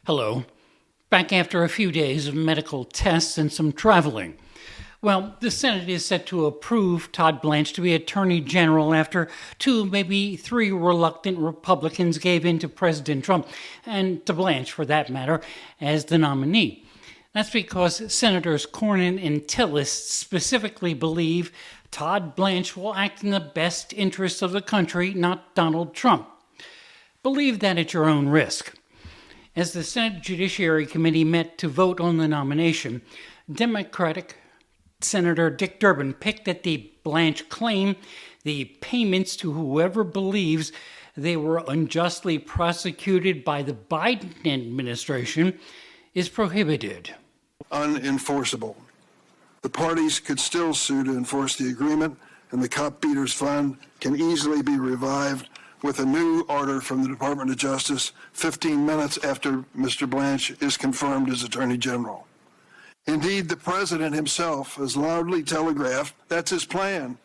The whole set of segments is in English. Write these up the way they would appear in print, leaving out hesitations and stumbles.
Hello. Back after a few days of medical tests and some traveling. Well, the Senate is set to approve Todd Blanche to be Attorney General after two, maybe three reluctant Republicans gave in to President Trump, and to Blanche, for that matter, as the nominee. That's because Senators Cornyn and Tillis specifically believe Todd Blanche will act in the best interests of the country, not Donald Trump. Believe that at your own risk. As the Senate Judiciary Committee met to vote on the nomination, Democratic Senator Dick Durbin picked at the Blanche claim the payments to whoever believes they were unjustly prosecuted by the Biden administration is prohibited. Unenforceable. The parties could still sue to enforce the agreement, and the Cop Beaters Fund can easily be revived with a new order from the Department of Justice 15 minutes after Mr. Blanche is confirmed as Attorney General. Indeed, the President himself has loudly telegraphed that's his plan.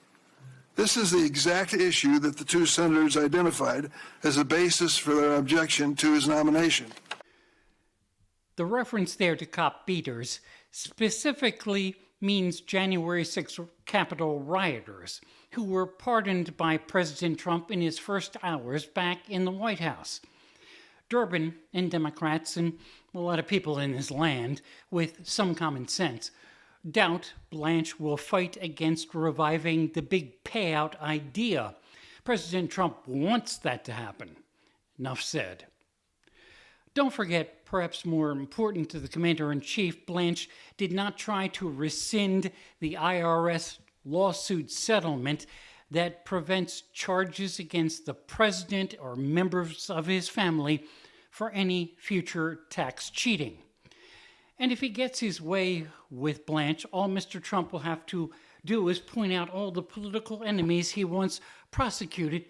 This is the exact issue that the two senators identified as a basis for their objection to his nomination. The reference there to cop beaters specifically means January 6th Capitol rioters who were pardoned by President Trump in his first hours back in the White House. Durbin and Democrats and a lot of people in this land with some common sense doubt Blanche will fight against reviving the big payout idea. President Trump wants that to happen. Enough said. Don't forget, perhaps more important to the Commander-in-Chief, Blanche did not try to rescind the IRS lawsuit settlement that prevents charges against the president or members of his family for any future tax cheating. And if he gets his way with Blanche, all Mr. Trump will have to do is point out all the political enemies he once prosecuted.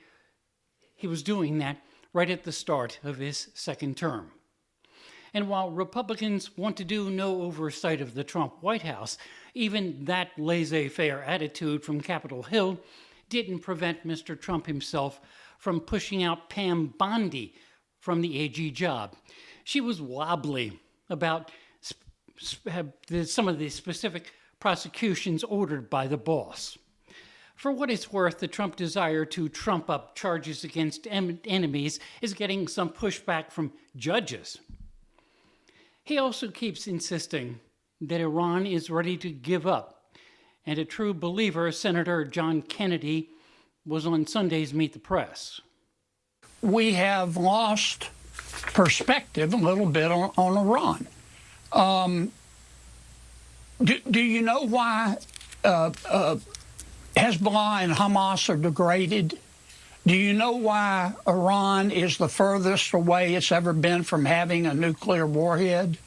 He was doing that right at the start of his second term. And while Republicans want to do no oversight of the Trump White House, even that laissez-faire attitude from Capitol Hill didn't prevent Mr. Trump himself from pushing out Pam Bondi from the AG job. She was wobbly about some of the specific prosecutions ordered by the boss. For what it's worth, the Trump desire to trump up charges against enemies is getting some pushback from judges. He also keeps insisting that Iran is ready to give up, and a true believer, Senator John Kennedy, was on Sunday's Meet the Press. We have lost perspective a little bit on Iran. Do you know why Hezbollah and Hamas are degraded? Do you know why Iran is the furthest away it's ever been from having a nuclear warhead?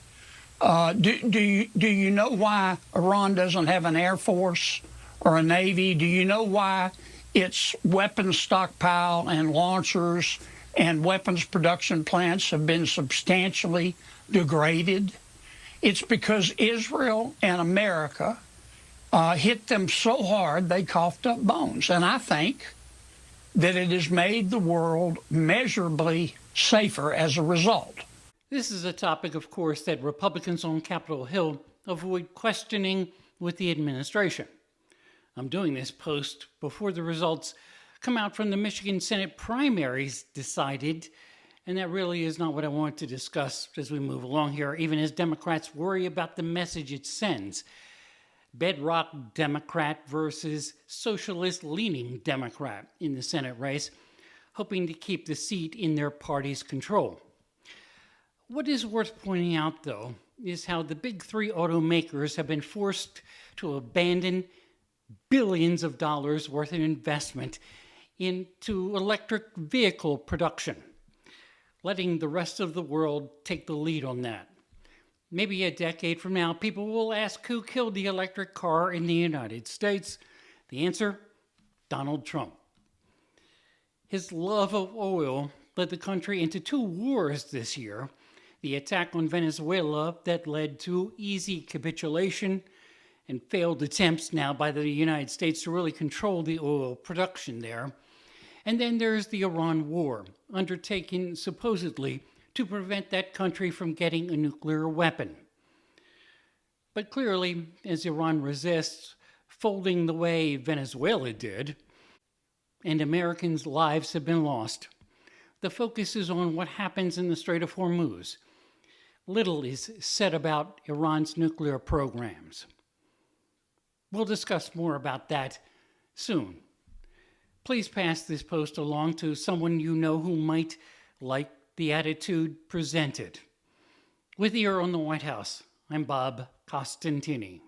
Do you know why Iran doesn't have an air force or a navy? Do you know why its weapons stockpile and launchers and weapons production plants have been substantially degraded? It's because Israel and America hit them so hard they coughed up bones. And I think that it has made the world measurably safer as a result. This is a topic, of course, that Republicans on Capitol Hill avoid questioning with the administration. I'm doing this post before the results come out from the Michigan Senate primaries decided, and that really is not what I want to discuss as we move along here, even as Democrats worry about the message it sends. Bedrock Democrat versus socialist-leaning Democrat in the Senate race, hoping to keep the seat in their party's control. What is worth pointing out, though, is how the big three automakers have been forced to abandon billions of dollars worth of investment into electric vehicle production, letting the rest of the world take the lead on that. Maybe a decade from now, people will ask who killed the electric car in the United States. The answer? Donald Trump. His love of oil led the country into two wars this year. The attack on Venezuela that led to easy capitulation and failed attempts now by the United States to really control the oil production there. And then there's the Iran war, undertaken supposedly to prevent that country from getting a nuclear weapon. But clearly, as Iran resists, folding the way Venezuela did, and Americans' lives have been lost, the focus is on what happens in the Strait of Hormuz. Little is said about Iran's nuclear programs. We'll discuss more about that soon. Please pass this post along to someone you know who might like the attitude presented. With Ear on the White House, I'm Bob Costantini.